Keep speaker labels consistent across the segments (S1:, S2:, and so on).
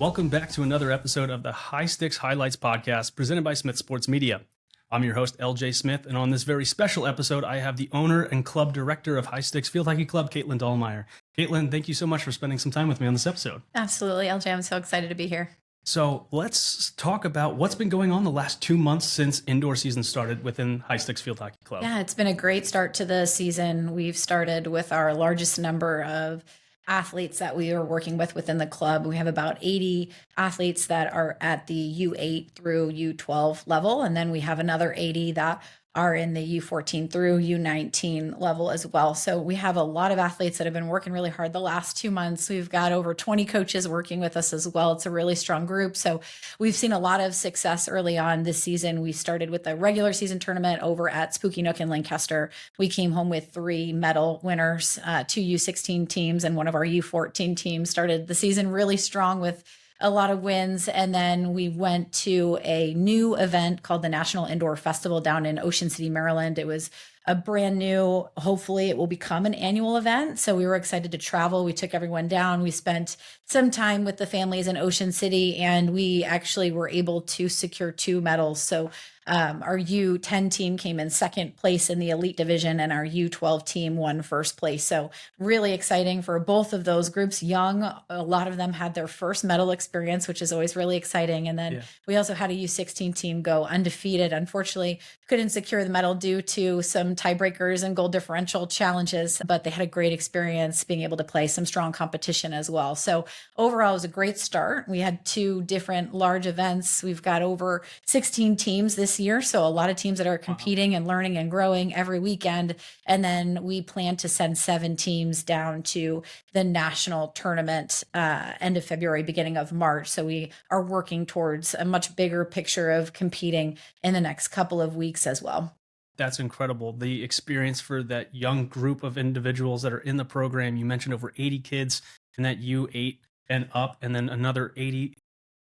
S1: Welcome back to another episode of the High Styx Highlights Podcast presented by Smith Sports Media. I'm your host, LJ Smith, and on this very special episode, I have the owner and club director of High Styx Field Hockey Club, Caitlin Dallmeyer. Caitlin, thank you so much for spending some time with me on this episode.
S2: Absolutely, LJ. I'm so excited to be here.
S1: So let's talk about what's been going on the last 2 months since indoor season started within High Styx Field Hockey Club.
S2: Yeah, it's been a great start to the season. We've started with our largest number of athletes that we are working with within the club. We have about 80 athletes that are at the U8 through U12 level. And then we have another 80 that are in the U14 through U19 level as well. So we have a lot of athletes that have been working really hard the last 2 months. We've got over 20 coaches working with us as well. It's a really strong group. So we've seen a lot of success early on this season. We started with a regular season tournament over at Spooky Nook in Lancaster. We came home with 3 medal winners, 2 U16 teams, and one of our U14 teams. Started the season really strong with a lot of wins. And then we went to a new event called the National Indoor Festival down in Ocean City, Maryland. It was a brand new, hopefully it will become an annual event. So we were excited to travel. We took everyone down. We spent some time with the families in Ocean City, and we actually were able to secure 2 medals. So our U10 team came in second place in the elite division, and our U12 team won first place. So really exciting for both of those groups. Young, a lot of them had their first medal experience, which is always really exciting. And then we also had a U16 team go undefeated. Unfortunately, couldn't secure the medal due to some tiebreakers and goal differential challenges, but they had a great experience being able to play some strong competition as well. So overall, it was a great start. We had 2 different large events. We've got over 16 teams this year. So a lot of teams that are competing and learning and growing every weekend. And then we plan to send 7 teams down to the national tournament end of February, beginning of March. So we are working towards a much bigger picture of competing in the next couple of weeks as well.
S1: That's incredible. The experience for that young group of individuals that are in the program. You mentioned over 80 kids in that U8 and up, and then another 80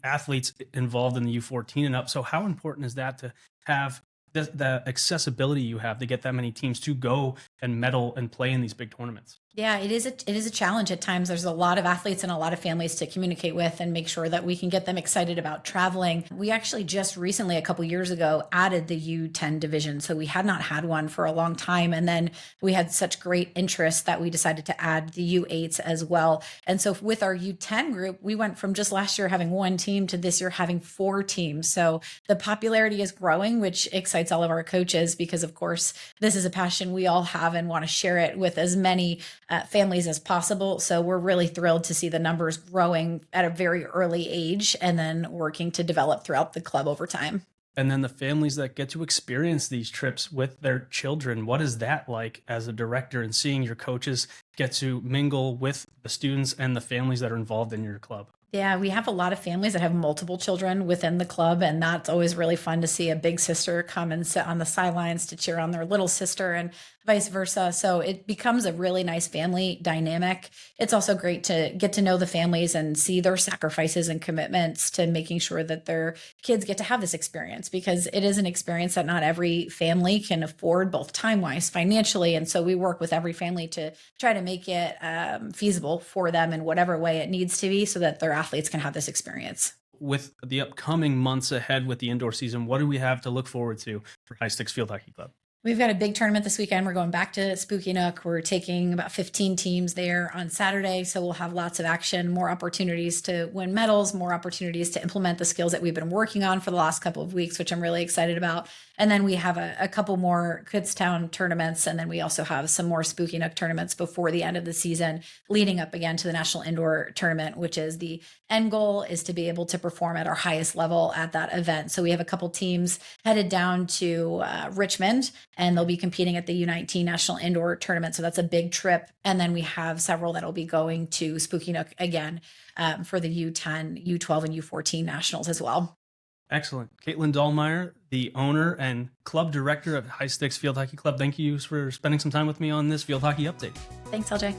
S1: athletes involved in the U14 and up. So how important is that to have the accessibility you have to get that many teams to go and medal and play in these big tournaments?
S2: Yeah, it is a challenge at times. There's a lot of athletes and a lot of families to communicate with and make sure that we can get them excited about traveling. We actually just recently, a couple years ago, added the U10 division. So we had not had one for a long time. And then we had such great interest that we decided to add the U8s as well. And so with our U10 group, we went from just last year having 1 team to this year having 4 teams. So the popularity is growing, which excites all of our coaches because, of course, this is a passion we all have and want to share it with as many families as possible. So we're really thrilled to see the numbers growing at a very early age and then working to develop throughout the club over time.
S1: And then the families that get to experience these trips with their children, what is that like as a director and seeing your coaches get to mingle with the students and the families that are involved in your club?
S2: Yeah, we have a lot of families that have multiple children within the club, and that's always really fun to see a big sister come and sit on the sidelines to cheer on their little sister and vice versa. So it becomes a really nice family dynamic. It's also great to get to know the families and see their sacrifices and commitments to making sure that their kids get to have this experience, because it is an experience that not every family can afford, both time-wise, financially. And so we work with every family to try to make it feasible for them in whatever way it needs to be so that their athletes can have this experience.
S1: With the upcoming months ahead with the indoor season, what do we have to look forward to for High Styx Field Hockey Club?
S2: We've got a big tournament this weekend. We're going back to Spooky Nook. We're taking about 15 teams there on Saturday. So we'll have lots of action, more opportunities to win medals, more opportunities to implement the skills that we've been working on for the last couple of weeks, which I'm really excited about. And then we have a couple more Kutztown tournaments. And then we also have some more Spooky Nook tournaments before the end of the season, leading up again to the National Indoor Tournament, which is the end goal is to be able to perform at our highest level at that event. So we have a couple teams headed down to Richmond, and they'll be competing at the U19 National Indoor Tournament. So that's a big trip. And then we have several that'll be going to Spooky Nook again for the U10, U12, and U14 nationals as well.
S1: Excellent. Caitlin Dallmeyer, the owner and club director of High Styx Field Hockey Club. Thank you for spending some time with me on this field hockey update.
S2: Thanks, LJ.